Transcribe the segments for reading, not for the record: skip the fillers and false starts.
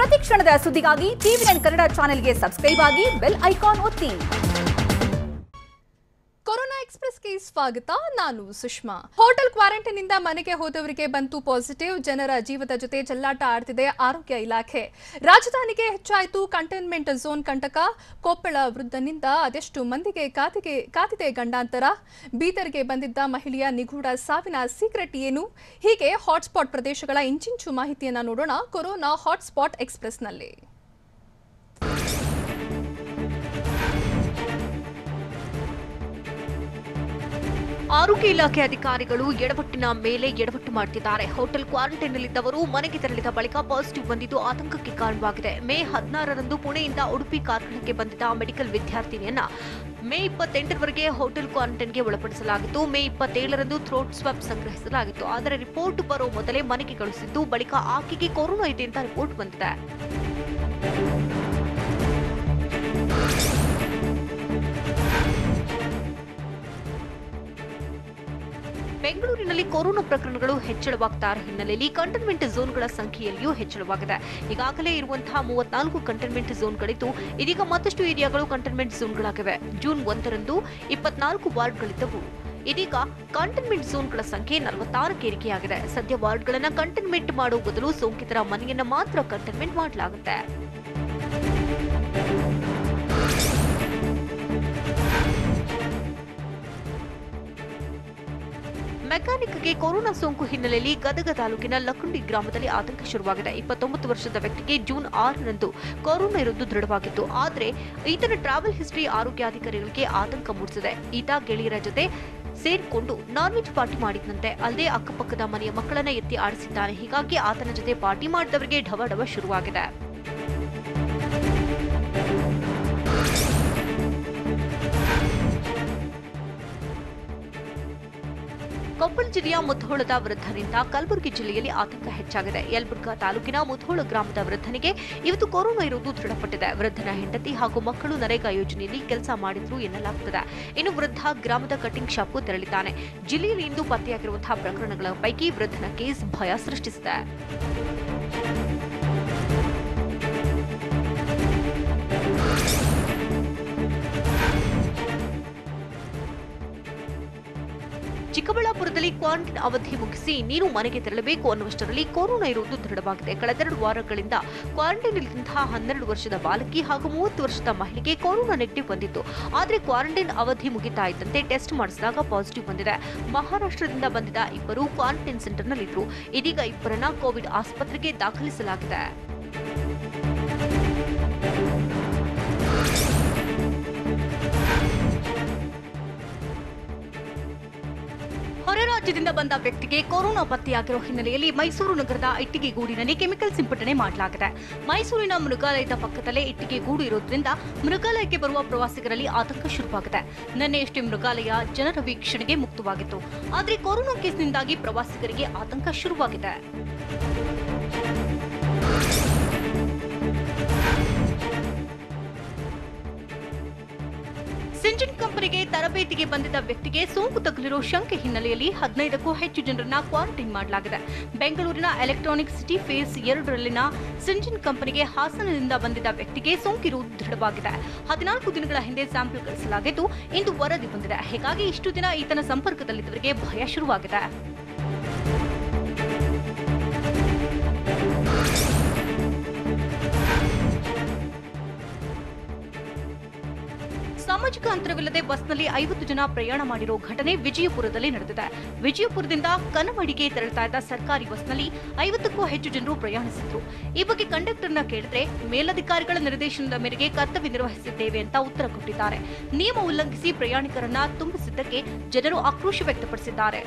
ಪ್ರತಿ ಕ್ಷಣದ ಸುದ್ದಿಗಾಗಿ ಟಿವಿ9 ಕನ್ನಡ ಚಾನೆಲ್ಗೆ ಸಬ್ಸ್ಕ್ರೈಬ್ ಆಗಿ ಬೆಲ್ ಐಕಾನ್ ಒತ್ತಿ. ಕೊರೋನಾ ಎಕ್ಸ್‌ಪ್ರೆಸ್‌ಗೆ ಸ್ವಾಗತ. ನಾನು ಸುಷ್ಮಾ. ಹೋಟೆಲ್ ಕ್ವಾರಂಟೈನ್ ಇಂದ ಮನೆಗೆ ಹೋದವರಿಗೆ ಬಂತು ಪಾಸಿಟಿವ್. ಜನರ ಜೀವದ ಜೊತೆ ಚೆಲ್ಲಾಟ ಆಡ್ತಿದೆ ಆರೋಗ್ಯ ಇಲಾಖೆ. ರಾಜಧಾನಿಗೆ ಹೆಚ್ಚಾಯಿತು ಕಂಟೈನ್ಮೆಂಟ್ ಝೋನ್ ಕಂಟಕ. ಕೊಪ್ಪಳ ವೃದ್ಧನಿಂದ ಅದೆಷ್ಟು ಮಂದಿಗೆ ಕಾದಿದೆ ಗಂಡಾಂತರ. ಬೀದರ್ಗೆ ಬಂದಿದ್ದ ಮಹಿಳೆಯ ನಿಗೂಢ ಸಾವಿನ ಸೀಕ್ರೆಟ್ ಏನು? ಹೀಗೆ ಹಾಟ್ಸ್ಪಾಟ್ ಪ್ರದೇಶಗಳ ಇಂಚಿಂಚು ಮಾಹಿತಿಯನ್ನ ನೋಡೋಣ ಕೊರೋನಾ ಹಾಟ್ಸ್ಪಾಟ್ ಎಕ್ಸ್‌ಪ್ರೆಸ್‌ನಲ್ಲಿ. ಆರೋಗ್ಯ ಇಲಾಖೆ ಅಧಿಕಾರಿಗಳು ಎಡವಟ್ಟಿನ ಮೇಲೆ ಎಡವಟ್ಟು ಮಾಡುತ್ತಿದ್ದಾರೆ. ಹೋಟೆಲ್ ಕ್ವಾರಂಟೈನ್ನಲ್ಲಿದ್ದವರು ಮನೆಗೆ ತೆರಳಿದ ಬಳಿಕ ಪಾಸಿಟಿವ್ ಬಂದಿದ್ದು ಆತಂಕಕ್ಕೆ ಕಾರಣವಾಗಿದೆ. ಮೇ 16ರಂದು ಪುಣೆಯಿಂದ ಉಡುಪಿ ಕಾರ್ಖಾನೆಗೆ ಬಂದಿದ್ದ ಮೆಡಿಕಲ್ ವಿದ್ಯಾರ್ಥಿನಿಯನ್ನ ಮೇ 28ರವರೆಗೆ ಹೋಟೆಲ್ ಕ್ವಾರಂಟೈನ್ಗೆ ಒಳಪಡಿಸಲಾಗಿತ್ತು. ಮೇ 27ರಂದು ಥ್ರೋಟ್ ಸ್ವಾಬ್ ಸಂಗ್ರಹಿಸಲಾಗಿತ್ತು. ಆದರೆ ರಿಪೋರ್ಟ್ ಬರೋ ಮೊದಲೇ ಮನೆಗೆ ಕಳುಹಿಸಿದ್ದು, ಬಳಿಕ ಆಕೆಗೆ ಕೊರೋನಾ ಇದೆ ಅಂತ ರಿಪೋರ್ಟ್ ಬಂದಿದೆ. ಬೆಂಗಳೂರಿನಲ್ಲಿ ಕೊರೋನಾ ಪ್ರಕರಣಗಳು ಹೆಚ್ಚಳವಾಗ್ತಾ ಇರುವ ಹಿನ್ನೆಲೆಯಲ್ಲಿ ಕಂಟೈನ್ಮೆಂಟ್ ಝೋನ್ಗಳ ಸಂಖ್ಯೆಯಲ್ಲಿಯೂ ಹೆಚ್ಚಳವಾಗಿದೆ. ಈಗಾಗಲೇ ಇರುವಂತಹ 34 ಕಂಟೈನ್ಮೆಂಟ್ ಝೋನ್ಗಳಿದ್ದು, ಇದೀಗ ಮತ್ತಷ್ಟು ಏರಿಯಾಗಳು ಕಂಟೈನ್ಮೆಂಟ್ ಝೋನ್ಗಳಾಗಿವೆ. ಜೂನ್ 1ರಂದು 24 ವಾರ್ಡ್ಗಳಿದ್ದವು. ಇದೀಗ ಕಂಟೈನ್ಮೆಂಟ್ ಝೋನ್ಗಳ ಸಂಖ್ಯೆ 46ಕ್ಕೆ ಏರಿಕೆಯಾಗಿದೆ. ಸದ್ಯ ವಾರ್ಡ್ಗಳನ್ನು ಕಂಟೈನ್ಮೆಂಟ್ ಮಾಡುವ ಬದಲು ಸೋಂಕಿತರ ಮನೆಯನ್ನ ಮಾತ್ರ ಕಂಟೈನ್ಮೆಂಟ್ ಮಾಡಲಾಗುತ್ತೆ. ಮೆಕ್ಯಾನಿಕ್ಗೆ ಕೊರೋನಾ ಸೋಂಕು ಹಿನ್ನೆಲೆಯಲ್ಲಿ ಗದಗ ತಾಲೂಕಿನ ಲಕ್ಕುಂಡಿ ಗ್ರಾಮದಲ್ಲಿ ಆತಂಕ ಶುರುವಾಗಿದೆ. 29 ವರ್ಷದ ವ್ಯಕ್ತಿಗೆ ಜೂನ್ 6ರಂದು ಕೊರೋನಾ ಇರುವುದು ದೃಢವಾಗಿತ್ತು. ಆದರೆ ಈತನ ಟ್ರಾವೆಲ್ ಹಿಸ್ಟರಿ ಆರೋಗ್ಯಾಧಿಕಾರಿಗಳಿಗೆ ಆತಂಕ ಮೂಡಿಸಿದೆ. ಈತ ಗೆಳೆಯರ ಜೊತೆ ಸೇರಿಕೊಂಡು ನಾನ್ ವೆಜ್ ಪಾರ್ಟಿ ಮಾಡಿದಂತೆ. ಅಲ್ಲದೆ ಅಕ್ಕಪಕ್ಕದ ಮನೆಯ ಮಕ್ಕಳನ್ನ ಎತ್ತಿ ಆಡಿಸಿದ್ದಾನೆ. ಹೀಗಾಗಿ ಆತನ ಜೊತೆ ಪಾರ್ಟಿ ಮಾಡಿದವರಿಗೆ ಢವಢವ ಶುರುವಾಗಿದೆ. ಕೊಪ್ಪಳ ಜಿಲ್ಲೆಯ ಮುಧೋಳದ ವೃದ್ಧನಿಂದ ಕಲಬುರಗಿ ಜಿಲ್ಲೆಯಲ್ಲಿ ಆತಂಕ ಹೆಚ್ಚಾಗಿದೆ. ಯಲಬುರ್ಗಾ ತಾಲೂಕಿನ ಮುಧೋಳ ಗ್ರಾಮದ ವೃದ್ಧನಿಗೆ ಇವತ್ತು ಕೊರೋನಾ ಇರುವುದು ದೃಢಪಟ್ಟಿದೆ. ವೃದ್ಧನ ಹೆಂಡತಿ ಹಾಗೂ ಮಕ್ಕಳು ನರೇಗಾ ಯೋಜನೆಯಲ್ಲಿ ಕೆಲಸ ಮಾಡಿದ್ರು ಎನ್ನಲಾಗುತ್ತದೆ. ಇನ್ನು ವೃದ್ಧ ಗ್ರಾಮದ ಕಟಿಂಗ್ ಶಾಪ್ಗೂ ತೆರಳಿದ್ದಾನೆ. ಜಿಲ್ಲೆಯಲ್ಲಿ ಇಂದು ಪತ್ತೆಯಾಗಿರುವಂತಹ ಪ್ರಕರಣಗಳ ಪೈಕಿ ವೃದ್ಧನ ಕೇಸ್ ಭಯ ಸೃಷ್ಟಿಸಿದೆ. ಚಿಕ್ಕಬಳ್ಳಾಪುರದಲ್ಲಿ ಕ್ವಾರಂಟೈನ್ ಅವಧಿ ಮುಗಿಸಿ ನೀನು ಮನೆಗೆ ತೆರಳಬೇಕು ಅನ್ನುವಷ್ಟರಲ್ಲಿ ಕೊರೋನಾ ಇರುವುದು ದೃಢವಾಗಿದೆ. ಕಳೆದ 2 ವಾರಗಳಿಂದ ಕ್ವಾರಂಟೈನ್ನಲ್ಲಿದ್ದಂತಹ 12 ವರ್ಷದ ಬಾಲಕಿ ಹಾಗೂ 30 ವರ್ಷದ ಮಹಿಳೆಗೆ ಕೊರೋನಾ ನೆಗೆಟಿವ್ ಬಂದಿತ್ತು. ಆದರೆ ಕ್ವಾರಂಟೈನ್ ಅವಧಿ ಮುಗಿತಾ ಇದ್ದಂತೆ ಟೆಸ್ಟ್ ಮಾಡಿಸಿದಾಗ ಪಾಸಿಟಿವ್ ಬಂದಿದೆ. ಮಹಾರಾಷ್ಟ್ರದಿಂದ ಬಂದಿದ್ದ ಇಬ್ಬರು ಕ್ವಾರಂಟೈನ್ ಸೆಂಟರ್ನಲ್ಲಿದ್ದರು. ಇದೀಗ ಇಬ್ಬರನ್ನ ಕೋವಿಡ್ ಆಸ್ಪತ್ರೆಗೆ ದಾಖಲಿಸಲಾಗಿದೆ. ಹೊರ ರಾಜ್ಯದಿಂದ ಬಂದ ವ್ಯಕ್ತಿಗೆ ಕೊರೋನಾ ಪತ್ತೆಯಾಗಿರೋ ಹಿನ್ನೆಲೆಯಲ್ಲಿ ಮೈಸೂರು ನಗರದ ಇಟ್ಟಿಗೆಗೂಡಿನಲ್ಲಿ ಕೆಮಿಕಲ್ ಸಿಂಪಡಣೆ ಮಾಡಲಾಗಿದೆ. ಮೈಸೂರಿನ ಮೃಗಾಲಯದ ಪಕ್ಕದಲ್ಲೇ ಇಟ್ಟಿಗೆಗೂಡು ಇರೋದ್ರಿಂದ ಮೃಗಾಲಯಕ್ಕೆ ಬರುವ ಪ್ರವಾಸಿಗರಲ್ಲಿ ಆತಂಕ ಶುರುವಾಗಿದೆ. ನಿನ್ನೆಯಷ್ಟೇ ಮೃಗಾಲಯ ಜನರ ವೀಕ್ಷಣೆಗೆ ಮುಕ್ತವಾಗಿತ್ತು. ಆದರೆ ಕೊರೋನಾ ಕೇಸ್ನಿಂದಾಗಿ ಪ್ರವಾಸಿಗರಿಗೆ ಆತಂಕ ಶುರುವಾಗಿದೆ. ಸಿಂಜಿನ್ ಕಂಪನಿಗೆ ತರಬೇತಿಗೆ ಬಂದಿದ್ದ ವ್ಯಕ್ತಿಗೆ ಸೋಂಕು ತಗುಲಿರೋ ಶಂಕೆ ಹಿನ್ನೆಲೆಯಲ್ಲಿ 15ಕ್ಕೂ ಹೆಚ್ಚು ಜನರನ್ನ ಕ್ವಾರಂಟೈನ್ ಮಾಡಲಾಗಿದೆ. ಬೆಂಗಳೂರಿನ ಎಲೆಕ್ಟ್ರಾನಿಕ್ ಸಿಟಿ ಫೇಸ್ 2ರಲ್ಲಿನ ಸಿಂಜಿನ್ ಕಂಪನಿಗೆ ಹಾಸನದಿಂದ ಬಂದಿದ್ದ ವ್ಯಕ್ತಿಗೆ ಸೋಂಕಿರುವುದು ದೃಢವಾಗಿದೆ. 14 ದಿನಗಳ ಹಿಂದೆ ಸ್ಯಾಂಪಲ್ ಕಳಿಸಲಾಗಿದ್ದು ಇಂದು ವರದಿ ಬಂದಿದೆ. ಹೀಗಾಗಿ ಇಷ್ಟು ದಿನ ಈತನ ಸಂಪರ್ಕದಲ್ಲಿದ್ದವರಿಗೆ ಭಯ ಶುರುವಾಗಿದೆ. ಸಾಮಾಜಿಕ ಅಂತರವಿಲ್ಲದೆ ಬಸ್ನಲ್ಲಿ 50 ಜನ ಪ್ರಯಾಣ ಮಾಡಿರೋ ಘಟನೆ ವಿಜಯಪುರದಲ್ಲಿ ನಡೆದಿದೆ. ವಿಜಯಪುರದಿಂದ ಕನಮಡಿಗೆ ತೆರಳುತ್ತಾ ಇದ್ದ ಸರ್ಕಾರಿ ಬಸ್ನಲ್ಲಿ 50ಕ್ಕೂ ಹೆಚ್ಚು ಜನರು ಪ್ರಯಾಣಿಸಿದ್ರು. ಈ ಬಗ್ಗೆ ಕಂಡಕ್ಟರ್ನ ಕೇಳಿದ್ರೆ ಮೇಲಧಿಕಾರಿಗಳ ನಿರ್ದೇಶನದ ಮೇರೆಗೆ ಕರ್ತವ್ಯ ನಿರ್ವಹಿಸಿದ್ದೇವೆ ಅಂತ ಉತ್ತರ ಕೊಟ್ಟಿದ್ದಾರೆ. ನಿಯಮ ಉಲ್ಲಂಘಿಸಿ ಪ್ರಯಾಣಿಕರನ್ನ ತುಂಬಿಸಿದ್ದಕ್ಕೆ ಜನರು ಆಕ್ರೋಶ ವ್ಯಕ್ತಪಡಿಸಿದ್ದಾರೆ.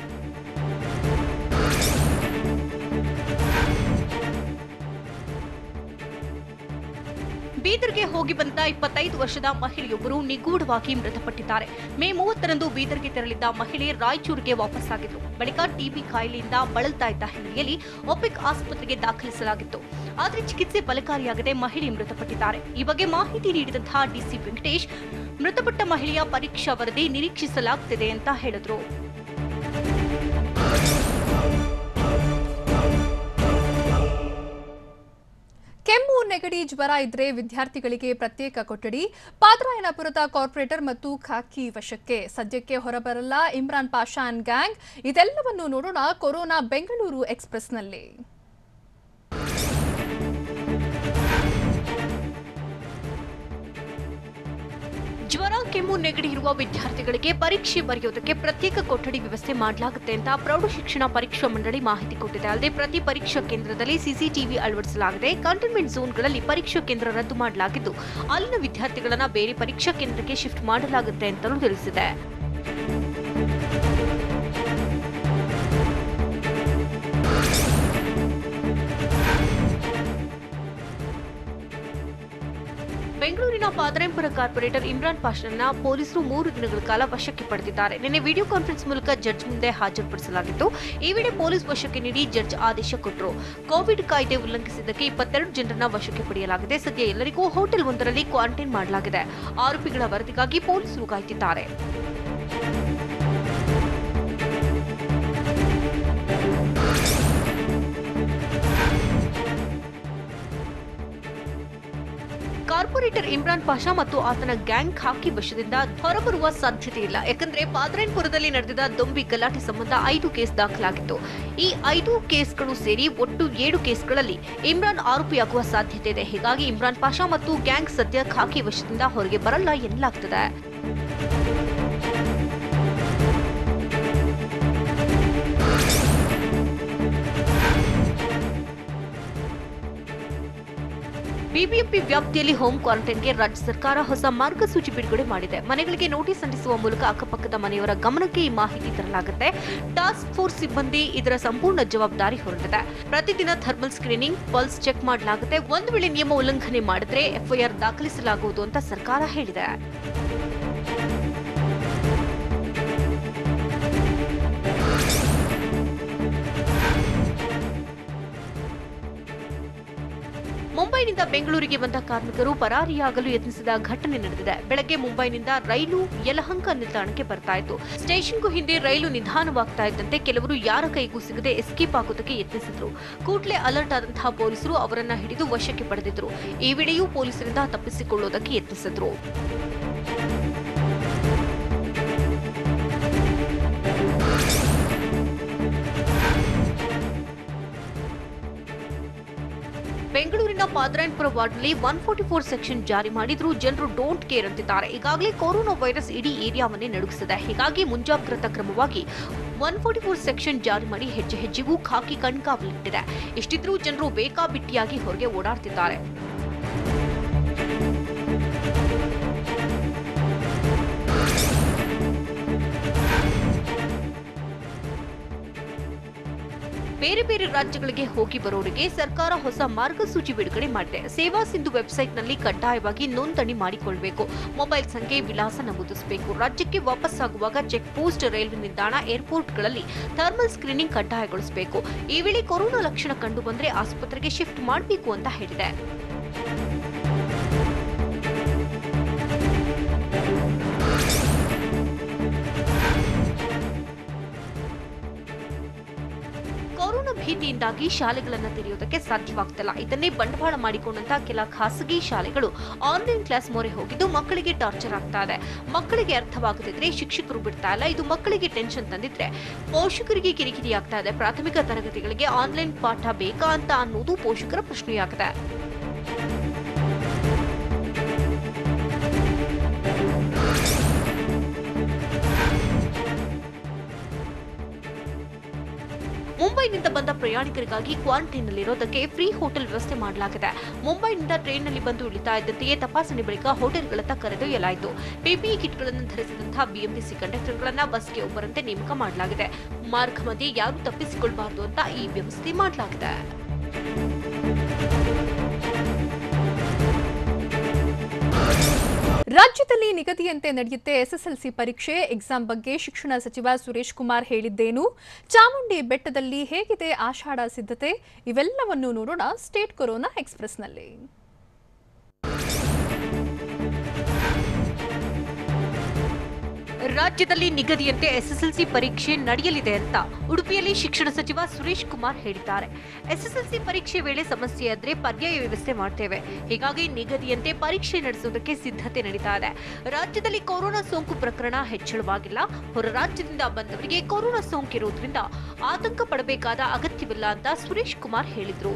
ಬೀದರ್ಗೆ ಹೋಗಿ ಬಂದ 25 ವರ್ಷದ ಮಹಿಳೆಯೊಬ್ಬರು ನಿಗೂಢವಾಗಿ ಮೃತಪಟ್ಟಿದ್ದಾರೆ. ಮೇ 30ರಂದು ಬೀದರ್ಗೆ ತೆರಳಿದ್ದ ಮಹಿಳೆ ರಾಯಚೂರಿಗೆ ವಾಪಸ್ಸಾಗಿದ್ರು. ಬಳಿಕ ಟಿಬಿ ಕಾಯಿಲೆಯಿಂದ ಬಳಲ್ತಾ ಇದ್ದ ಹಿನ್ನೆಲೆಯಲ್ಲಿ ಒಪಿಕ್ ಆಸ್ಪತ್ರೆಗೆ ದಾಖಲಿಸಲಾಗಿತ್ತು. ಆದರೆ ಚಿಕಿತ್ಸೆ ಫಲಕಾರಿಯಾಗದೆ ಮಹಿಳೆ ಮೃತಪಟ್ಟಿದ್ದಾರೆ. ಈ ಬಗ್ಗೆ ಮಾಹಿತಿ ನೀಡಿದಂತಹ ಡಿಸಿ ವೆಂಕಟೇಶ್, ಮೃತಪಟ್ಟ ಮಹಿಳೆಯ ಪರೀಕ್ಷಾ ವರದಿ ನಿರೀಕ್ಷಿಸಲಾಗುತ್ತಿದೆ ಅಂತ ಹೇಳಿದ್ರು. ನೆಗಡಿ ಜ್ವರ ಇದ್ರೆ ವಿದ್ಯಾರ್ಥಿಗಳಿಗೆ ಪ್ರತ್ಯೇಕ ಕೊಠಡಿ, ಪಾದರಾಯನಪುರದ ಕಾರ್ಪೊರೇಟರ್ ಮತ್ತು ಖಾಕಿ ವಶಕ್ಕೆ. ಸದ್ಯಕ್ಕೆ ಹೊರಬರಲ್ಲ ಇಮ್ರಾನ್ ಪಾಷಾ ಅಂಡ್ ಗ್ಯಾಂಗ್. ಇದೆಲ್ಲವನ್ನು ನೋಡೋಣ ಕೊರೋನಾ ಬೆಂಗಳೂರು ಎಕ್ಸ್‌ಪ್ರೆಸ್‌ನಲ್ಲಿ. ಜ್ವರ, ಕೆಮ್ಮು, ನೆಗಡಿ ಇರುವ ವಿದ್ಯಾರ್ಥಿಗಳಿಗೆ ಪರೀಕ್ಷೆ ಬರೆಯೋದಕ್ಕೆ ಪ್ರತ್ಯೇಕ ಕೊಠಡಿ ವ್ಯವಸ್ಥೆ ಮಾಡಲಾಗುತ್ತೆ ಅಂತ ಪ್ರೌಢಶಿಕ್ಷಣ ಪರೀಕ್ಷಾ ಮಂಡಳಿ ಮಾಹಿತಿ ಕೊಟ್ಟಿದೆ. ಅಲ್ಲದೆ ಪ್ರತಿ ಪರೀಕ್ಷಾ ಕೇಂದ್ರದಲ್ಲಿ ಸಿಸಿಟಿವಿ ಅಳವಡಿಸಲಾಗಿದೆ. ಕಂಟೈನ್ಮೆಂಟ್ ಝೋನ್ಗಳಲ್ಲಿ ಪರೀಕ್ಷಾ ಕೇಂದ್ರ ರದ್ದು ಮಾಡಲಾಗಿದ್ದು ಅಲ್ಲಿನ ವಿದ್ಯಾರ್ಥಿಗಳನ್ನ ಬೇರೆ ಪರೀಕ್ಷಾ ಕೇಂದ್ರಕ್ಕೆ ಶಿಫ್ಟ್ ಮಾಡಲಾಗುತ್ತೆ ಅಂತಲೂ ತಿಳಿಸಿದೆ. ಬೆಂಗಳೂರಿನ ಪಾದರಾಯನಪುರ ಕಾರ್ಪೊರೇಟರ್ ಇಮ್ರಾನ್ ಪಾಷಾನನ್ನ ಪೊಲೀಸರು 3 ದಿನಗಳ ಕಾಲ ವಶಕ್ಕೆ ಪಡೆದಿದ್ದಾರೆ. ನಿನ್ನೆ ವಿಡಿಯೋ ಕಾನ್ಫರೆನ್ಸ್ ಮೂಲಕ ಜಡ್ಜ್ ಮುಂದೆ ಹಾಜರುಪಡಿಸಲಾಗಿತ್ತು. ಈ ವೇಳೆ ಪೊಲೀಸ್ ವಶಕ್ಕೆ ನೀಡಿ ಜಡ್ಜ್ ಆದೇಶ ಕೊಟ್ಟರು. ಕೋವಿಡ್ ಕಾಯ್ದೆ ಉಲ್ಲಂಘಿಸಿದ್ದಕ್ಕೆ 22 ಜನರನ್ನ ವಶಕ್ಕೆ ಪಡೆಯಲಾಗಿದೆ. ಸದ್ಯ ಎಲ್ಲರಿಗೂ ಹೋಟೆಲ್ ಒಂದರಲ್ಲಿ ಕ್ವಾರಂಟೈನ್ ಮಾಡಲಾಗಿದೆ. ಆರೋಪಿಗಳ ವರದಿಗಾಗಿ ಪೊಲೀಸರು ಕಾಯ್ತಿದ್ದಾರೆ. ಕಾರ್ಪೊರೇಟರ್ ಇಮ್ರಾನ್ ಪಾಷಾ ಮತ್ತು ಆತನ ಗ್ಯಾಂಗ್ ಖಾಕಿ ವಶದಿಂದ ಹೊರಬರುವ ಸಾಧ್ಯತೆ ಇಲ್ಲ. ಯಾಕಂದ್ರೆ ಪಾದರಾಯನಪುರದಲ್ಲಿ ನಡೆದಿದ್ದ ದೊಂಬಿ ಗಲಾಟೆ ಸಂಬಂಧ 5 ಕೇಸ್ ದಾಖಲಾಗಿತ್ತು. ಈ 5 ಕೇಸ್ಗಳು ಸೇರಿ ಒಟ್ಟು 7 ಕೇಸ್ಗಳಲ್ಲಿ ಇಮ್ರಾನ್ ಆರೋಪಿಯಾಗುವ ಸಾಧ್ಯತೆ ಇದೆ. ಹೀಗಾಗಿ ಇಮ್ರಾನ್ ಪಾಷಾ ಮತ್ತು ಗ್ಯಾಂಗ್ ಸದ್ಯ ಖಾಕಿ ವಶದಿಂದ ಹೊರಗೆ ಬರಲ್ಲ ಎನ್ನಲಾಗ್ತದೆ. ಬಿಬಿಎಂಪಿ ವ್ಯಾಪ್ತಿಯಲ್ಲಿ ಹೋಮ್ ಕ್ವಾರಂಟೈನ್ಗೆ ರಾಜ್ಯ ಸರ್ಕಾರ ಹೊಸ ಮಾರ್ಗಸೂಚಿ ಬಿಡುಗಡೆ ಮಾಡಿದೆ. ಮನೆಗಳಿಗೆ ನೋಟಿಸ್ ಅಂಟಿಸುವ ಮೂಲಕ ಅಕ್ಕಪಕ್ಕದ ಮನೆಯವರ ಗಮನಕ್ಕೆ ಈ ಮಾಹಿತಿ ತರಲಾಗುತ್ತೆ. ಟಾಸ್ಕ್ ಫೋರ್ಸ್ ಸಿಬ್ಬಂದಿ ಇದರ ಸಂಪೂರ್ಣ ಜವಾಬ್ದಾರಿ ಹೊರಟಿದೆ. ಪ್ರತಿದಿನ ಥರ್ಮಲ್ ಸ್ಕ್ರೀನಿಂಗ್, ಪಲ್ಸ್ ಚೆಕ್ ಮಾಡಲಾಗುತ್ತೆ. ಒಂದು ವೇಳೆ ನಿಯಮ ಉಲ್ಲಂಘನೆ ಮಾಡಿದ್ರೆ ಎಫ್ಐಆರ್ ದಾಖಲಿಸಲಾಗುವುದು ಅಂತ ಸರ್ಕಾರ ಹೇಳಿದೆ. ಮುಂಬೈನಿಂದ ಬೆಂಗಳೂರಿಗೆ ಬಂದ ಕಾರ್ಮಿಕರು ಪರಾರಿಯಾಗಲು ಯತ್ನಿಸಿದ ಘಟನೆ ನಡೆದಿದೆ. ಬೆಳಗ್ಗೆ ಮುಂಬೈನಿಂದ ರೈಲು ಯಲಹಂಕ ನಿಲ್ದಾಣಕ್ಕೆ ಬರ್ತಾ ಇತ್ತು. ಸ್ಟೇಷನ್ಗೂ ಹಿಂದೆ ರೈಲು ನಿಧಾನವಾಗ್ತಾ ಇದ್ದಂತೆ ಕೆಲವರು ಯಾರ ಕೈಗೂ ಸಿಗದೆ ಎಸ್ಕೇಪ್ ಆಗೋದಕ್ಕೆ ಯತ್ನಿಸಿದ್ರು. ಕೂಡಲೇ ಅಲರ್ಟ್ ಆದಂತಹ ಪೊಲೀಸರು ಅವರನ್ನ ಹಿಡಿದು ವಶಕ್ಕೆ ಪಡೆದಿದ್ರು. ಈ ವೇಳೆಯೂ ಪೊಲೀಸರಿಂದ ತಪ್ಪಿಸಿಕೊಳ್ಳೋದಕ್ಕೆ ಯತ್ನಿಸಿದ್ರು. ಬೆಂಗಳೂರಿನ ಪಾದರಾಯನಪುರ ವಾರ್ಡ್ನಲ್ಲಿ 144 ಸೆಕ್ಷನ್ ಜಾರಿ ಮಾಡಿದ್ರೂ ಜನರು ಡೋಂಟ್ ಕೇರ್ ಅಂತಿದ್ದಾರೆ. ಈಗಾಗಲೇ ಕೊರೋನಾ ವೈರಸ್ ಇಡೀ ಏರಿಯಾವನ್ನೇ ನಡುಗಿಸಿದೆ. ಹೀಗಾಗಿ ಮುಂಜಾಗ್ರತಾ ಕ್ರಮವಾಗಿ 144 ಸೆಕ್ಷನ್ ಜಾರಿ ಮಾಡಿ ಹೆಜ್ಜೆ ಹೆಜ್ಜೆಗೂ ಖಾಕಿ ಕಣ್ಗಾವಲಿಟ್ಟಿದೆ. ಇಷ್ಟಿದ್ರೂ ಜನರು ಬೇಕಾಬಿಟ್ಟಿಯಾಗಿ ಹೊರಗೆ ಓಡಾಡ್ತಿದ್ದಾರೆ. ಬೇರೆ ಬೇರೆ ರಾಜ್ಯಗಳಿಗೆ ಹೋಗಿ ಬರೋರಿಗೆ ಸರ್ಕಾರ ಹೊಸ ಮಾರ್ಗಸೂಚಿ ಬಿಡುಗಡೆ ಮಾಡಿದೆ. ಸೇವಾ ಸಿಂಧು ವೆಬ್ಸೈಟ್ನಲ್ಲಿ ಕಡ್ಡಾಯವಾಗಿ ನೋಂದಣಿ ಮಾಡಿಕೊಳ್ಳಬೇಕು. ಮೊಬೈಲ್ ಸಂಖ್ಯೆ, ವಿಳಾಸ ನಮೂದಿಸಬೇಕು. ರಾಜ್ಯಕ್ಕೆ ವಾಪಸ್ಸಾಗುವಾಗ ಚೆಕ್ ಪೋಸ್ಟ್, ರೈಲ್ವೆ ನಿಲ್ದಾಣ, ಏರ್ಪೋರ್ಟ್ಗಳಲ್ಲಿ ಥರ್ಮಲ್ ಸ್ಕ್ರೀನಿಂಗ್ ಕಡ್ಡಾಯಗೊಳಿಸಬೇಕು. ಈ ವೇಳೆ ಕೊರೋನಾ ಲಕ್ಷಣ ಕಂಡು ಬಂದ್ರೆ ಆಸ್ಪತ್ರೆಗೆ ಶಿಫ್ಟ್ ಮಾಡಬೇಕು ಅಂತ ಹೇಳಿದೆ. ಕೊರೋನಾ ಭೀತಿಯಿಂದಾಗಿ ಶಾಲೆಗಳನ್ನು ತೆರೆಯುವುದಕ್ಕೆ ಸಾಧ್ಯವಾಗ್ತಿಲ್ಲ. ಇದನ್ನೇ ಬಂಡವಾಳ ಮಾಡಿಕೊಂಡಂತ ಕೆಲ ಖಾಸಗಿ ಶಾಲೆಗಳು ಆನ್ಲೈನ್ ಕ್ಲಾಸ್ ಮೊರೆ ಹೋಗಿದ್ದು ಮಕ್ಕಳಿಗೆ ಟಾರ್ಚರ್ ಆಗ್ತಾ ಇದೆ. ಮಕ್ಕಳಿಗೆ ಅರ್ಥವಾಗದಿದ್ರೆ ಶಿಕ್ಷಕರು ಬಿಡ್ತಾ ಇಲ್ಲ. ಇದು ಮಕ್ಕಳಿಗೆ ಟೆನ್ಷನ್ ತಂದಿದ್ರೆ ಪೋಷಕರಿಗೆ ಕಿರಿಕಿರಿ ಆಗ್ತಾ ಇದೆ. ಪ್ರಾಥಮಿಕ ತರಗತಿಗಳಿಗೆ ಆನ್ಲೈನ್ ಪಾಠ ಬೇಕಾ ಅಂತ ಅನ್ನೋದು ಪೋಷಕರ ಪ್ರಶ್ನೆಯಾಗಿದೆ. ಮುಂಬೈನಿಂದ ಬಂದ ಪ್ರಯಾಣಿಕರಿಗಾಗಿ ಕ್ವಾರಂಟೈನ್ನಲ್ಲಿರೋದಕ್ಕೆ ಫ್ರೀ ಹೋಟೆಲ್ ವ್ಯವಸ್ಥೆ ಮಾಡಲಾಗಿದೆ. ಮುಂಬೈನಿಂದ ಟ್ರೈನ್ನಲ್ಲಿ ಬಂದು ಇಳಿತಾ ಇದ್ದಂತೆಯೇ ತಪಾಸಣೆ ಬಳಿಕ ಹೋಟೆಲ್ಗಳತ್ತ ಕರೆದೊಯ್ಯಲಾಯಿತು. ಪಿಪಿಇ ಕಿಟ್ಗಳನ್ನು ಧರಿಸಿದಂತಹ ಬಿಎಂಟಿಸಿ ಕಂಡಕ್ಟರ್ಗಳನ್ನ ಬಸ್ಗೆ ಒಬ್ಬರಂತೆ ನೇಮಕ ಮಾಡಲಾಗಿದೆ. ಮಾರ್ಗ ಮಧ್ಯೆ ಯಾರು ತಪ್ಪಿಸಿಕೊಳ್ಳಬಾರದು ಅಂತ ಈ ವ್ಯವಸ್ಥೆ ಮಾಡಲಾಗಿದೆ. ರಾಜ್ಯದಲ್ಲಿ ನಿಗದಿಯಂತೆ ನಡೆಯುತ್ತೆ ಎಸ್ಎಸ್ಎಲ್ಸಿ ಪರೀಕ್ಷೆ. ಎಕ್ಸಾಮ್ ಬಗ್ಗೆ ಶಿಕ್ಷಣ ಸಚಿವ ಸುರೇಶ್ ಕುಮಾರ್ ಹೇಳಿದ್ದೇನು? ಚಾಮುಂಡಿ ಬೆಟ್ಟದಲ್ಲಿ ಹೇಗಿದೆ ಆಷಾಢ ಸಿದ್ಧತೆ? ಇವೆಲ್ಲವನ್ನು ನೋಡೋಣ ಸ್ಟೇಟ್ ಕೊರೋನಾ ಎಕ್ಸ್‌ಪ್ರೆಸ್‌ನಲ್ಲಿ. ರಾಜ್ಯದಲ್ಲಿ ನಿಗದಿಯಂತೆ ಎಸ್ಎಸ್ಎಲ್ಸಿ ಪರೀಕ್ಷೆ ನಡೆಯಲಿದೆ ಅಂತ ಉಡುಪಿಯಲ್ಲಿ ಶಿಕ್ಷಣ ಸಚಿವ ಸುರೇಶ್ ಕುಮಾರ್ ಹೇಳಿದ್ದಾರೆ. ಎಸ್ಎಸ್ಎಲ್ಸಿ ಪರೀಕ್ಷೆ ವೇಳೆ ಸಮಸ್ಯೆ ಆದ್ರೆ ಪರ್ಯಾಯ ವ್ಯವಸ್ಥೆ ಮಾಡ್ತೇವೆ. ಹೀಗಾಗಿ ನಿಗದಿಯಂತೆ ಪರೀಕ್ಷೆ ನಡೆಸುವುದಕ್ಕೆ ಸಿದ್ಧತೆ ನಡೀತಾ ಇದೆ. ರಾಜ್ಯದಲ್ಲಿ ಕೊರೋನಾ ಸೋಂಕು ಪ್ರಕರಣ ಹೆಚ್ಚಳವಾಗಿಲ್ಲ. ಹೊರ ರಾಜ್ಯದಿಂದ ಬಂದವರಿಗೆ ಕೊರೋನಾ ಸೋಂಕಿರುವುದರಿಂದ ಆತಂಕ ಪಡಬೇಕಾದ ಅಗತ್ಯವಿಲ್ಲ ಅಂತ ಸುರೇಶ್ ಕುಮಾರ್ ಹೇಳಿದ್ರು.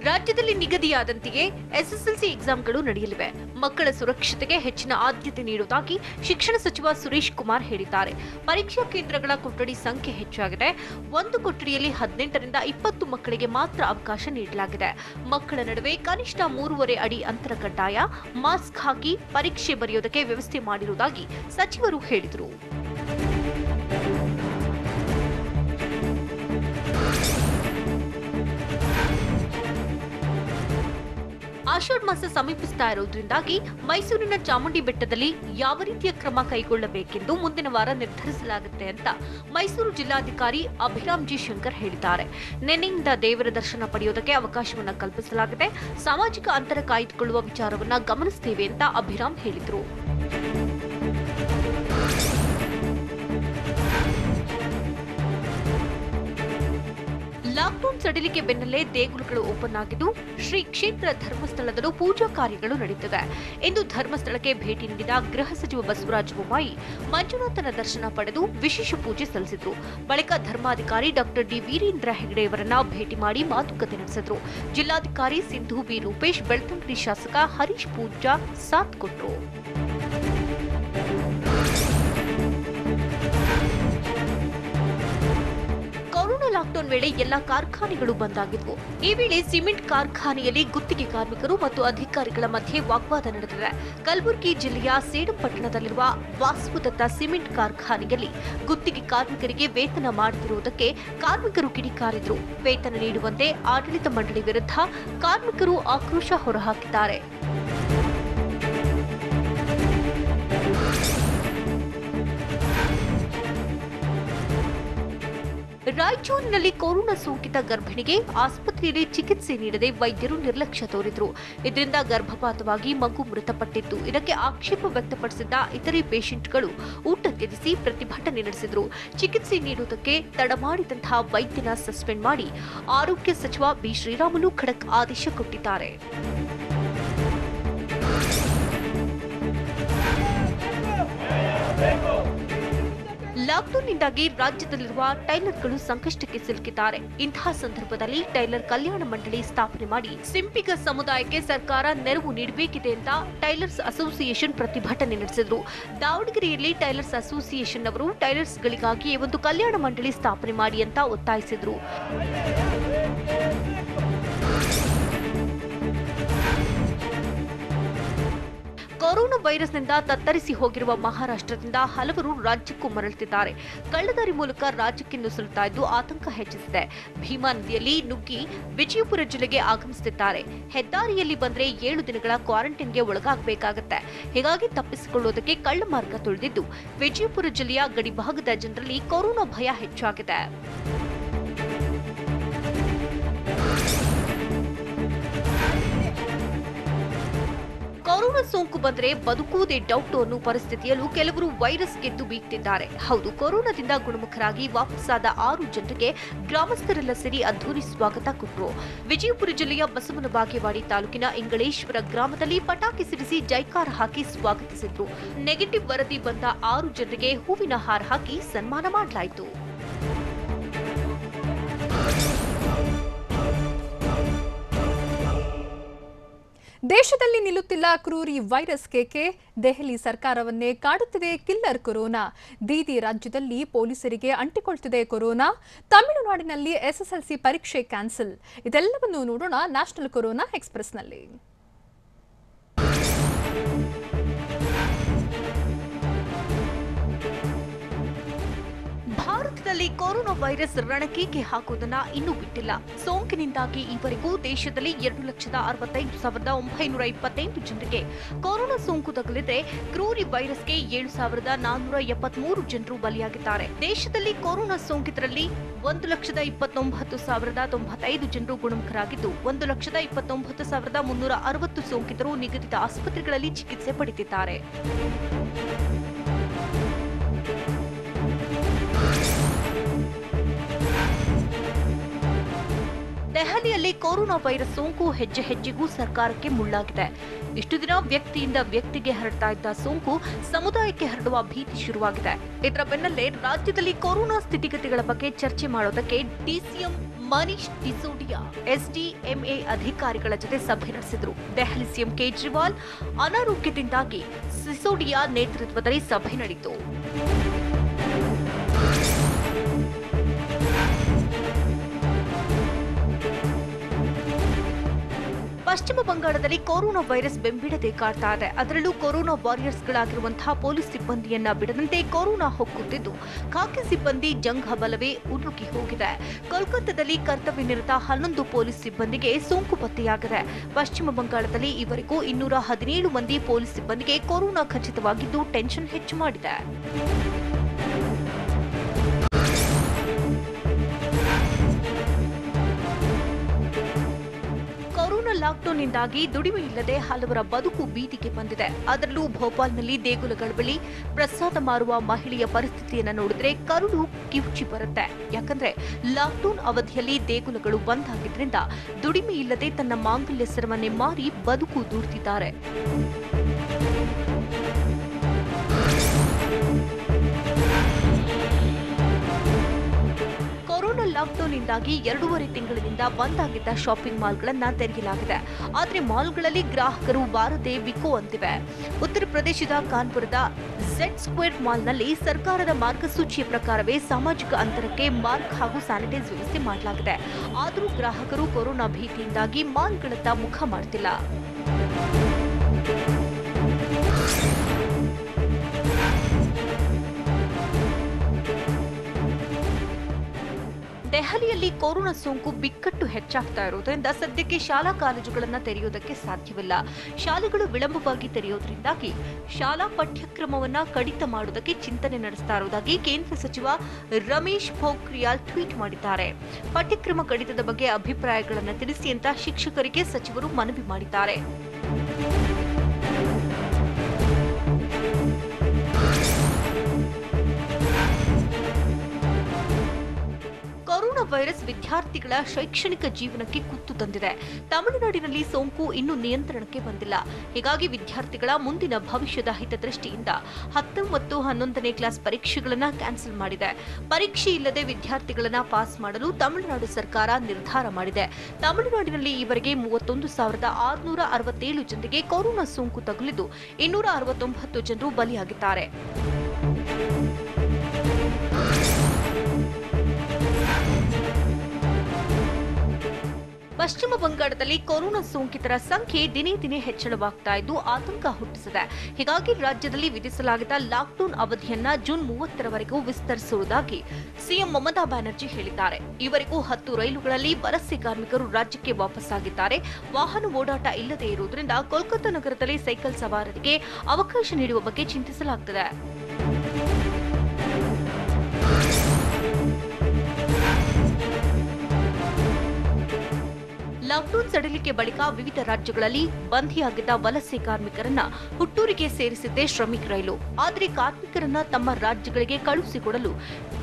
ರಾಜ್ಯದಲ್ಲಿ ನಿಗದಿಯಾದಂತೆಯೇ ಎಸ್ಎಸ್ಎಲ್ಸಿ ಎಕ್ಸಾಮ್ಗಳು ನಡೆಯಲಿವೆ. ಮಕ್ಕಳ ಸುರಕ್ಷತೆಗೆ ಹೆಚ್ಚಿನ ಆದ್ಯತೆ ನೀಡುವುದಾಗಿ ಶಿಕ್ಷಣ ಸಚಿವ ಸುರೇಶ್ ಕುಮಾರ್ ಹೇಳಿದ್ದಾರೆ. ಪರೀಕ್ಷಾ ಕೇಂದ್ರಗಳ ಕೊಠಡಿ ಸಂಖ್ಯೆ ಹೆಚ್ಚಾಗಿದೆ. ಒಂದು ಕೊಠಡಿಯಲ್ಲಿ 18 ರಿಂದ 20 ಮಕ್ಕಳಿಗೆ ಮಾತ್ರ ಅವಕಾಶ ನೀಡಲಾಗಿದೆ. ಮಕ್ಕಳ ನಡುವೆ ಕನಿಷ್ಠ 3.5 ಅಡಿ ಅಂತರ ಕಡ್ಡಾಯ. ಮಾಸ್ಕ್ ಹಾಕಿ ಪರೀಕ್ಷೆ ಬರೆಯುವುದಕ್ಕೆ ವ್ಯವಸ್ಥೆ ಮಾಡಿರುವುದಾಗಿ ಸಚಿವರು ಹೇಳಿದರು. ಆಷಾಢ ಮಾಸ ಸಮೀಪಿಸ್ತಾ ಇರುವುದರಿಂದಾಗಿ ಮೈಸೂರಿನ ಚಾಮುಂಡಿ ಬೆಟ್ಟದಲ್ಲಿ ಯಾವ ರೀತಿಯ ಕ್ರಮ ಕೈಗೊಳ್ಳಬೇಕೆಂದು ಮುಂದಿನ ವಾರ ನಿರ್ಧರಿಸಲಾಗುತ್ತೆ ಅಂತ ಮೈಸೂರು ಜಿಲ್ಲಾಧಿಕಾರಿ ಅಭಿರಾಮ್ ಜಿ ಶಂಕರ್ ಹೇಳಿದ್ದಾರೆ. ನಿನ್ನೆಯಿಂದ ದೇವರ ದರ್ಶನ ಪಡೆಯುವುದಕ್ಕೆ ಅವಕಾಶವನ್ನು ಕಲ್ಪಿಸಲಾಗಿದೆ. ಸಾಮಾಜಿಕ ಅಂತರ ಕಾಯ್ದುಕೊಳ್ಳುವ ವಿಚಾರವನ್ನ ಗಮನಿಸುತ್ತೇವೆ ಅಂತ ಅಭಿರಾಮ್ ಹೇಳಿದರು. ಲಾಕ್ಡೌನ್ ಸಡಿಲಿಕೆ ಬೆನ್ನಲ್ಲೇ ದೇಗುಲಗಳು ಓಪನ್ ಆಗಿದ್ದು ಶ್ರೀ ಕ್ಷೇತ್ರ ಧರ್ಮಸ್ಥಳದಲ್ಲೂ ಪೂಜಾ ಕಾರ್ಯಗಳು ನಡೆಯುತ್ತಿವೆ. ಇಂದು ಧರ್ಮಸ್ಥಳಕ್ಕೆ ಭೇಟಿ ನೀಡಿದ ಗೃಹ ಸಚಿವ ಬಸವರಾಜ ಬೊಮ್ಮಾಯಿ ಮಂಜುನಾಥನ ದರ್ಶನ ಪಡೆದು ವಿಶೇಷ ಪೂಜೆ ಸಲ್ಲಿಸಿದರು. ಬಳಿಕ ಧರ್ಮಾಧಿಕಾರಿ ಡಾಕ್ಟರ್ ಡಿ ವೀರೇಂದ್ರ ಹೆಗಡೆಯವರನ್ನ ಭೇಟಿ ಮಾಡಿ ಮಾತುಕತೆ ನಡೆಸಿದರು. ಜಿಲ್ಲಾಧಿಕಾರಿ ಸಿಂಧು ಬಿ ರೂಪೇಶ್, ಬೆಳ್ತಂಗಡಿ ಶಾಸಕ ಹರೀಶ್ ಪೂಜಾ ಸಾಥ್ ಕೊಟ್ಟರು. ಲಾಕ್ಡೌನ್ ವೇಳೆ ಎಲ್ಲಾ ಕಾರ್ಖಾನೆಗಳು ಬಂದ್ ಆಗಿದ್ವು. ಈ ವೇಳೆ ಸಿಮೆಂಟ್ ಕಾರ್ಖಾನೆಯಲ್ಲಿ ಗುತ್ತಿಗೆ ಕಾರ್ಮಿಕರು ಮತ್ತು ಅಧಿಕಾರಿಗಳ ಮಧ್ಯೆ ವಾಗ್ವಾದ ನಡೆದಿದೆ. ಕಲಬುರಗಿ ಜಿಲ್ಲೆಯ ಸೇಡಂ ಪಟ್ಟಣದಲ್ಲಿರುವ ವಾಸುದತ್ತ ಸಿಮೆಂಟ್ ಕಾರ್ಖಾನೆಯಲ್ಲಿ ಗುತ್ತಿಗೆ ಕಾರ್ಮಿಕರಿಗೆ ವೇತನ ಮಾಡದಿರುವುದಕ್ಕೆ ಕಾರ್ಮಿಕರು ಕಿಡಿಕಾರಿದ್ರು. ವೇತನ ನೀಡುವಂತೆ ಆಡಳಿತ ಮಂಡಳಿ ವಿರುದ್ಧ ಕಾರ್ಮಿಕರು ಆಕ್ರೋಶ ಹೊರಹಾಕಿದ್ದಾರೆ. ರಾಯಚೂರಿನಲ್ಲಿ ಕೊರೋನಾ ಸೋಂಕಿತ ಗರ್ಭಿಣಿಗೆ ಆಸ್ಪತ್ರೆಯಲ್ಲಿ ಚಿಕಿತ್ಸೆ ನೀಡದೆ ವೈದ್ಯರು ನಿರ್ಲಕ್ಷ್ಯ ತೋರಿದ್ರು. ಇದರಿಂದ ಗರ್ಭಪಾತವಾಗಿ ಮಗು ಮೃತಪಟ್ಟಿತ್ತು. ಇದಕ್ಕೆ ಆಕ್ಷೇಪ ವ್ಯಕ್ತಪಡಿಸಿದ್ದ ಇತರೆ ಪೇಷಂಟ್ಗಳು ಊಟ ತ್ಯಜಿಸಿ ಪ್ರತಿಭಟನೆ ನಡೆಸಿದ್ರು. ಚಿಕಿತ್ಸೆ ನೀಡುವುದಕ್ಕೆ ತಡ ಮಾಡಿದಂತಹ ವೈದ್ಯನ ಸಸ್ಪೆಂಡ್ ಮಾಡಿ ಆರೋಗ್ಯ ಸಚಿವ ಬಿ ಶ್ರೀರಾಮುಲು ಖಡಕ್ ಆದೇಶ ಕೊಟ್ಟಿದ್ದಾರೆ. ಲಾಕ್ಡೌನ್ನಿಂದಾಗಿ ರಾಜ್ಯದಲ್ಲಿರುವ ಟೈಲರ್ಗಳು ಸಂಕಷ್ಟಕ್ಕೆ ಸಿಲುಕಿದ್ದಾರೆ. ಇಂತಹ ಸಂದರ್ಭದಲ್ಲಿ ಟೈಲರ್ ಕಲ್ಯಾಣ ಮಂಡಳಿ ಸ್ಥಾಪನೆ ಮಾಡಿ ಸಿಂಪಿಗ ಸಮುದಾಯಕ್ಕೆ ಸರ್ಕಾರ ನೆರವು ನೀಡಬೇಕಿದೆ ಅಂತ ಟೈಲರ್ಸ್ ಅಸೋಸಿಯೇಷನ್ ಪ್ರತಿಭಟನೆ ನಡೆಸಿದರು. ದಾವಣಗೆರೆಯಲ್ಲಿ ಟೈಲರ್ಸ್ ಅಸೋಸಿಯೇಷನ್ ಅವರು ಟೈಲರ್ಸ್ಗಳಿಗಾಗಿ ಒಂದು ಕಲ್ಯಾಣ ಮಂಡಳಿ ಸ್ಥಾಪನೆ ಮಾಡಿ ಅಂತ ಒತ್ತಾಯಿಸಿದರು. ಕೊರೋನಾ ವೈರಸ್ನಿಂದ ತತ್ತರಿಸಿ ಹೋಗಿರುವ ಮಹಾರಾಷ್ಟ್ರದಿಂದ ಹಲವರು ರಾಜ್ಯಕ್ಕೂ ಮರಳುತ್ತಿದ್ದಾರೆ. ಕಳ್ಳದಾರಿ ಮೂಲಕ ರಾಜ್ಯಕ್ಕೆ ನುಸುಳುತ್ತಾ ಇದ್ದು ಆತಂಕ ಹೆಚ್ಚಿಸಿದೆ. ಭೀಮಾ ನದಿಯಲ್ಲಿ ನುಗ್ಗಿ ವಿಜಯಪುರ ಜಿಲ್ಲೆಗೆ ಆಗಮಿಸುತ್ತಿದ್ದಾರೆ. ಹೆದ್ದಾರಿಯಲ್ಲಿ ಬಂದ್ರೆ 7 ದಿನಗಳ ಕ್ವಾರಂಟೈನ್ಗೆ ಒಳಗಾಗಬೇಕಾಗುತ್ತೆ. ಹೀಗಾಗಿ ತಪ್ಪಿಸಿಕೊಳ್ಳುವುದಕ್ಕೆ ಕಳ್ಳ ಮಾರ್ಗ ತುಳಿದಿದ್ದು ವಿಜಯಪುರ ಜಿಲ್ಲೆಯ ಗಡಿಭಾಗದ ಜನರಲ್ಲಿ ಕೊರೋನಾ ಭಯ ಹೆಚ್ಚಾಗಿದೆ. ಕೊರೋನಾ ಸೋಂಕು ಬಂದರೆ ಬದುಕುವುದೇ ಡೌಟ್ ಅನ್ನೋ ಪರಿಸ್ಥಿತಿಯಲ್ಲೂ ಕೆಲವರು ವೈರಸ್ ಗೆದ್ದು ಬೀಗ್ತಿದ್ದಾರೆ. ಹೌದು, ಕೊರೋನಾದಿಂದ ಗುಣಮುಖರಾಗಿ ವಾಪಸ್ಸಾದ 6 ಜನರಿಗೆ ಗ್ರಾಮಸ್ಥರೆಲ್ಲ ಸೇರಿ ಅದ್ದೂರಿ ಸ್ವಾಗತ ಕೊಟ್ಟರು. ವಿಜಯಪುರ ಜಿಲ್ಲೆಯ ಬಸವನ ಬಾಗೇವಾಡಿ ತಾಲೂಕಿನ ಇಂಗಳೇಶ್ವರ ಗ್ರಾಮದಲ್ಲಿ ಪಟಾಕಿ ಸಿಡಿಸಿ ಜೈಕಾರ ಹಾಕಿ ಸ್ವಾಗತಿಸಿದ್ರು. ನೆಗೆಟಿವ್ ವರದಿ ಬಂದ 6 ಜನರಿಗೆ ಹೂವಿನ ಹಾರ ಹಾಕಿ ಸನ್ಮಾನ ಮಾಡಲಾಯಿತು. ದೇಶದಲ್ಲಿ ನಿಲ್ಲುತ್ತಿಲ್ಲ ಕ್ರೂರಿ ವೈರಸ್ ಕೇಕೆ. ದೆಹಲಿ ಸರ್ಕಾರವನ್ನೇ ಕಾಡುತ್ತಿದೆ ಕಿಲ್ಲರ್ ಕೊರೋನಾ. ದೀದಿ ರಾಜ್ಯದಲ್ಲಿ ಪೊಲೀಸರಿಗೆ ಅಂಟಿಕೊಳ್ತಿದೆ ಕೊರೋನಾ. ತಮಿಳುನಾಡಿನಲ್ಲಿ ಎಸ್ಎಸ್ಎಲ್ಸಿ ಪರೀಕ್ಷೆ ಕ್ಯಾನ್ಸಲ್. ಇದೆಲ್ಲವನ್ನು ನೋಡೋಣ ನ್ಯಾಷನಲ್ ಕೊರೋನಾ ಎಕ್ಸ್‌ಪ್ರೆಸ್‌ನಲ್ಲಿ. ಭಾರತದ ದೇಶದಲ್ಲಿ ಕೊರೋನಾ ವೈರಸ್ ರಣಕೀಕೆ ಹಾಕುವುದನ್ನ ಇನ್ನೂ ಬಿಟ್ಟಿಲ್ಲ. ಸೋಂಕಿನಿಂದಾಗಿ ಈವರೆಗೂ ದೇಶದಲ್ಲಿ 2,65,928 ಜನರಿಗೆ ಕೊರೋನಾ ಸೋಂಕು ತಗುಲಿದೆ. ಕ್ರೂರಿ ವೈರಸ್ಗೆ 7,473 ಜನರು ಬಲಿಯಾಗಿದ್ದಾರೆ. ದೇಶದಲ್ಲಿ ಕೊರೋನಾ ಸೋಂಕಿತರಲ್ಲಿ 1,29,095 ಜನರು ಗುಣಮುಖರಾಗಿದ್ದು 1,29,360 ಸೋಂಕಿತರು ನಿಗದಿತ ಆಸ್ಪತ್ರೆಗಳಲ್ಲಿ ಚಿಕಿತ್ಸೆ ಪಡೆದಿದ್ದಾರೆ. ದೆಹಲಿಯಲ್ಲಿ ಕೊರೋನಾ ವೈರಸ್ ಸೋಂಕು ಹೆಜ್ಜೆ ಹೆಜ್ಜೆಗೂ ಸರ್ಕಾರಕ್ಕೆ ಮುಳ್ಳಾಗಿದೆ. ಇಷ್ಟು ದಿನ ವ್ಯಕ್ತಿಯಿಂದ ವ್ಯಕ್ತಿಗೆ ಹರಡ್ತಾ ಇದ್ದ ಸೋಂಕು ಸಮುದಾಯಕ್ಕೆ ಹರಡುವ ಭೀತಿ ಶುರುವಾಗಿದೆ. ಇದರ ಬೆನ್ನಲ್ಲೇ ರಾಜ್ಯದಲ್ಲಿ ಕೊರೋನಾ ಸ್ಥಿತಿಗತಿಗಳ ಬಗ್ಗೆ ಚರ್ಚೆ ಮಾಡೋದಕ್ಕೆ ಡಿಸಿಎಂ ಮನೀಶ್ ಸಿಸೋಡಿಯಾ ಎಸ್ಡಿಎಂಎ ಅಧಿಕಾರಿಗಳ ಜೊತೆ ಸಭೆ ನಡೆಸಿದರು. ದೆಹಲಿ ಸಿಎಂ ಕೇಜ್ರಿವಾಲ್ ಅನಾರೋಗ್ಯದಿಂದಾಗಿ ಸಿಸೋಡಿಯಾ ನೇತೃತ್ವದಲ್ಲಿ ಸಭೆ ನಡೆಯಿತು. ಪಶ್ಚಿಮ ಬಂಗಾಳದಲ್ಲಿ ಕೊರೋನಾ ವೈರಸ್ ಬೆಂಬಿಡದೆ ಕಾಡ್ತಾ ಇದೆ. ಅದರಲ್ಲೂ ಕೊರೋನಾ ವಾರಿಯರ್ಸ್ಗಳಾಗಿರುವಂತಹ ಪೊಲೀಸ್ ಸಿಬ್ಬಂದಿಯನ್ನ ಬಿಡದಂತೆ ಕೊರೋನಾ ಹೊಕ್ಕುತ್ತಿದ್ದು ಖಾಕಿ ಸಿಬ್ಬಂದಿ ಜಂಘಬಲವೇ ಉರುಗಿ ಹೋಗಿದೆ. ಕೋಲ್ಕತ್ತಾದಲ್ಲಿ ಕರ್ತವ್ಯ ನಿರತ 11 ಪೊಲೀಸ್ ಸಿಬ್ಬಂದಿಗೆ ಸೋಂಕು ಪತ್ತೆಯಾಗಿದೆ. ಪಶ್ಚಿಮ ಬಂಗಾಳದಲ್ಲಿ ಈವರೆಗೂ 217 ಮಂದಿ ಪೊಲೀಸ್ ಸಿಬ್ಬಂದಿಗೆ ಕೊರೋನಾ ಖಚಿತವಾಗಿದ್ದು ಟೆನ್ಷನ್ ಹೆಚ್ಚು ಮಾಡಿದೆ. ಲಾಕ್ಡೌನ್ನಿಂದಾಗಿ ದುಡಿಮೆ ಇಲ್ಲದೆ ಹಲವರ ಬದುಕು ಬೀದಿಗೆ ಬಂದಿದೆ. ಅದರಲ್ಲೂ ಭೋಪಾಲ್ನಲ್ಲಿ ದೇಗುಲಗಳ ಬಳಿ ಪ್ರಸಾದ ಮಾರುವ ಮಹಿಳೆಯ ಪರಿಸ್ಥಿತಿಯನ್ನು ನೋಡಿದ್ರೆ ಕರುಳು ಕಿವುಚಿ ಬರುತ್ತೆ. ಯಾಕಂದ್ರೆ ಲಾಕ್ಡೌನ್ ಅವಧಿಯಲ್ಲಿ ದೇಗುಲಗಳು ಬಂದ್ ಆಗಿದ್ರಿಂದ ದುಡಿಮೆ ಇಲ್ಲದೆ ತನ್ನ ಮಾಂಗಲ್ಯ ಸರವನ್ನೇ ಮಾರಿ ಬದುಕು ದೂರ್ತಿದ್ದಾರೆ. ಕೊರೋನಾ ಲಾಕ್ಡೌನ್ನಿಂದಾಗಿ 2.5 ತಿಂಗಳಿನಿಂದ ಬಂದ್ ಆಗಿದ್ದ ಶಾಪಿಂಗ್ ಮಾಲ್ಗಳನ್ನ ತೆರೆಯಲಾಗಿದೆ. ಆದರೆ ಮಾಲ್ಗಳಲ್ಲಿ ಗ್ರಾಹಕರು ಬಾರದೆ ಬಿಕೋ ಅಂತಿವೆ. ಉತ್ತರ ಪ್ರದೇಶದ ಕಾನ್ಪುರದ ಝೆಡ್ ಸ್ಕ್ವೇರ್ ಮಾಲ್ನಲ್ಲಿ ಸರ್ಕಾರದ ಮಾರ್ಗಸೂಚಿಯ ಪ್ರಕಾರವೇ ಸಾಮಾಜಿಕ ಅಂತರಕ್ಕೆ ಮಾಸ್ಕ್ ಹಾಗೂ ಸ್ಯಾನಿಟೈಸ್ ವ್ಯವಸ್ಥೆ ಮಾಡಲಾಗಿದೆ. ಆದರೂ ಗ್ರಾಹಕರು ಕೊರೋನಾ ಭೀತಿಯಿಂದಾಗಿ ಮಾಲ್ಗಳತ್ತ ಮುಖ ಮಾಡ್ತಿಲ್ಲ. ದೆಹಲಿಯಲ್ಲಿ ಕೊರೋನಾ ಸೋಂಕು ಬಿಕ್ಕಟ್ಟು ಹೆಚ್ಚಾಗ್ತಾ ಇರುವುದರಿಂದ ಸದ್ಯಕ್ಕೆ ಶಾಲಾ ಕಾಲೇಜುಗಳನ್ನು ತೆರೆಯುವುದಕ್ಕೆ ಸಾಧ್ಯವಿಲ್ಲ. ಶಾಲೆಗಳು ವಿಳಂಬವಾಗಿ ತೆರೆಯುವುದರಿಂದಾಗಿ ಶಾಲಾ ಪಠ್ಯಕ್ರಮವನ್ನು ಕಡಿತ ಮಾಡುವುದಕ್ಕೆ ಚಿಂತನೆ ನಡೆಸ್ತಾ ಇರುವುದಾಗಿ ಕೇಂದ್ರ ಸಚಿವ ರಮೇಶ್ ಪೋಖ್ರಿಯಾಲ್ ಟ್ವೀಟ್ ಮಾಡಿದ್ದಾರೆ. ಪಠ್ಯಕ್ರಮ ಕಡಿತದ ಬಗ್ಗೆ ಅಭಿಪ್ರಾಯಗಳನ್ನು ತಿಳಿಸಿ ಅಂತ ಶಿಕ್ಷಕರಿಗೆ ಸಚಿವರು ಮನವಿ ಮಾಡಿದ್ದಾರೆ. ಕೊರೋನಾ ವೈರಸ್ ವಿದ್ಯಾರ್ಥಿಗಳ ಶೈಕ್ಷಣಿಕ ಜೀವನಕ್ಕೆ ಕುತ್ತು ತಂದಿದೆ. ತಮಿಳುನಾಡಿನಲ್ಲಿ ಸೋಂಕು ಇನ್ನೂ ನಿಯಂತ್ರಣಕ್ಕೆ ಬಂದಿಲ್ಲ. ಹೀಗಾಗಿ ವಿದ್ಯಾರ್ಥಿಗಳ ಮುಂದಿನ ಭವಿಷ್ಯದ ಹಿತದೃಷ್ಟಿಯಿಂದ 10 ಮತ್ತು 11ನೇ ಕ್ಲಾಸ್ ಪರೀಕ್ಷೆಗಳನ್ನು ಕ್ಯಾನ್ಸಲ್ ಮಾಡಿದೆ. ಪರೀಕ್ಷೆ ಇಲ್ಲದೆ ವಿದ್ಯಾರ್ಥಿಗಳನ್ನು ಪಾಸ್ ಮಾಡಲು ತಮಿಳುನಾಡು ಸರ್ಕಾರ ನಿರ್ಧಾರ ಮಾಡಿದೆ. ತಮಿಳುನಾಡಿನಲ್ಲಿ ಈವರೆಗೆ 31,667 ಜನರಿಗೆ ಕೊರೋನಾ ಸೋಂಕು ತಗುಲಿದ್ದು 269 ಜನರು ಬಲಿಯಾಗಿದ್ದಾರೆ. ಪಶ್ಚಿಮ ಬಂಗಾಳದಲ್ಲಿ ಕೊರೋನಾ ಸೋಂಕಿತರ ಸಂಖ್ಯೆ ದಿನೇ ದಿನೇ ಹೆಚ್ಚಳವಾಗ್ತಾ ಇದ್ದು ಆತಂಕ ಹುಟ್ಟಿಸಿದೆ. ಹೀಗಾಗಿ ರಾಜ್ಯದಲ್ಲಿ ವಿಧಿಸಲಾಗಿದ್ದ ಲಾಕ್ಡೌನ್ ಅವಧಿಯನ್ನ ಜೂನ್ 30ರವರೆಗೂ ವಿಸ್ತರಿಸುವುದಾಗಿ ಸಿಎಂ ಮಮತಾ ಬ್ಯಾನರ್ಜಿ ಹೇಳಿದ್ದಾರೆ. ಈವರೆಗೂ 10 ರೈಲುಗಳಲ್ಲಿ ವಲಸೆ ಕಾರ್ಮಿಕರು ರಾಜ್ಯಕ್ಕೆ ವಾಪಸ್ಸಾಗಿದ್ದಾರೆ. ವಾಹನ ಓಡಾಟ ಇಲ್ಲದೆ ಇರುವುದರಿಂದ ಕೋಲ್ಕತ್ತಾ ನಗರದಲ್ಲಿ ಸೈಕಲ್ ಸವಾರರಿಗೆ ಅವಕಾಶ ನೀಡುವ ಬಗ್ಗೆ ಚಿಂತಿಸಲಾಗುತ್ತಿದೆ. ಲಾಕ್ಡೌನ್ ಸಡಿಲಿಕೆ ಬಳಿಕ ವಿವಿಧ ರಾಜ್ಯಗಳಲ್ಲಿ ಬಂಧಿಯಾಗಿದ್ದ ವಲಸೆ ಕಾರ್ಮಿಕರನ್ನ ಹುಟ್ಟೂರಿಗೆ ಸೇರಿಸಿದ್ದೇ ಶ್ರಮಿಕ್ ರೈಲು. ಆದರೆ ಕಾರ್ಮಿಕರನ್ನ ತಮ್ಮ ರಾಜ್ಯಗಳಿಗೆ ಕಳುಹಿಸಿಕೊಡಲು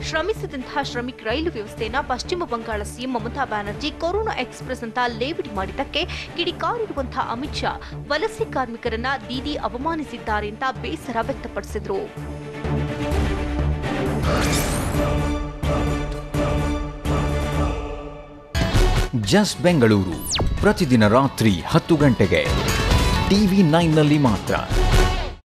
ಶ್ರಮಿಸಿದಂತಹ ಶ್ರಮಿಕ್ ರೈಲು ವ್ಯವಸ್ಥೆಯನ್ನ ಪಶ್ಚಿಮ Bengal CM Mamata Banerjee corona express ಅಂತ ಲೇವಡಿ ಮಾಡಿದ್ದಕ್ಕೆ ಕಿಡಿಕಾರಿರುವಂತಹ ಅಮಿತ್ ಶಾ ವಲಸೆ ಕಾರ್ಮಿಕರನ್ನ ದೀದಿ ಅವಮಾನಿಸಿದ್ದಾರೆ ಅಂತ ಬೇಸರ ವ್ಯಕ್ತಪಡಿಸಿದ್ರು. ಜಸ್ಟ್ ಬೆಂಗಳೂರು ಪ್ರತಿದಿನ ರಾತ್ರಿ 10 ಗಂಟೆಗೆ TV9 ನಲ್ಲಿ ಮಾತ್ರ.